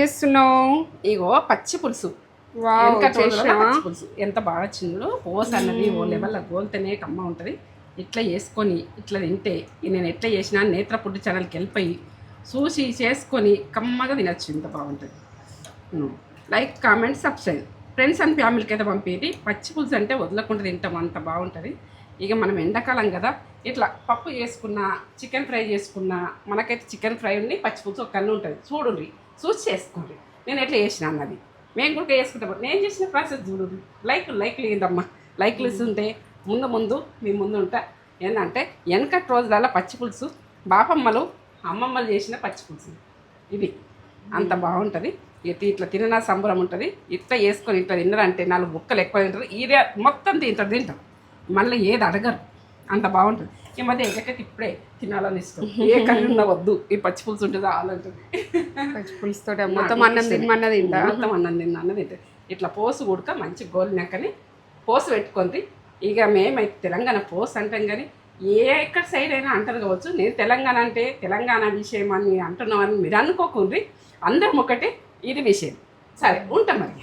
చేస్తున్నావు? ఇగో పచ్చి పులుసు. వావ్, పచ్చి పులుసు ఎంత బాగా వచ్చిందో. పోస్ అన్నది ఓ లెవెల్లో గోల్తేనే కమ్మ ఉంటుంది. ఇట్లా చేసుకొని ఇట్లా తింటే నేను ఎట్లా చేసినా నేత్ర ఫుడ్ ఛానల్కి వెళ్ళిపోయి చూసి చేసుకొని కమ్మగా తినచ్చు. ఇంత బాగుంటుంది. Like, comment, subscribe. Friends and ఫ్యామిలీకి అయితే పంపేది. పచ్చి పులుసు అంటే వదలకుండా తింటాం, అంత బాగుంటుంది. ఇక మనం ఎండాకాలం కదా, ఇట్లా పప్పు చేసుకున్నా, చికెన్ ఫ్రై చేసుకున్నా, మనకైతే చికెన్ ఫ్రై ఉండి పచ్చి పులుసు ఒక కన్ను ఉంటుంది. చూడండి, చూసి చేసుకోండి నేను ఎట్లా చేసిన అన్నది. మేము కూడా చేసుకుంటాం. నేను చేసిన ప్రాసెస్ చూడండి. లైక్ లేదమ్మా, లైక్లు ఇస్తుంటే ముందు మీ ముందు ఉంటా. ఏంటంటే వెనకటి రోజులలో పచ్చి పులుసు బాపమ్మలు అమ్మమ్మలు చేసిన పచ్చి పులుసు ఇది అంత బాగుంటుంది. ఇట్లా తిననా సంబరం ఉంటుంది. ఇట్లా వేసుకొని ఇట్లా తిన్నారంటే 4 బుక్కలు ఎక్కువ తింటారు. ఇదే మొత్తం తింటాం, మళ్ళీ ఏది అడగరు, అంత బాగుంటుంది. ఈ మధ్య ఎగకైతే ఇప్పుడే తినాలని ఇష్టం. ఏ కళ్ళు ఉన్నా వద్దు, ఈ పచ్చి పులుసు ఉంటుంది ఆలంటుంది. పచ్చి పులుసుతో మొత్తం అన్నం తిన్నది మొత్తం అన్నం తింటే ఇట్లా పోసు ఉడక మంచి గోలినాకని పోసు పెట్టుకుంది. ఇక మేమైతే తెలంగాణ పోసు అంటాం, కానీ ఎక్కడ సైడ్ అయినా అంటారు కావచ్చు. నేను తెలంగాణ అంటే తెలంగాణ విషయం అని అంటున్నామని మీరు అనుకోకుండ్రి. అందరం ఒకటే, ఇది విషయం. సరే, ఉంటాం మరి.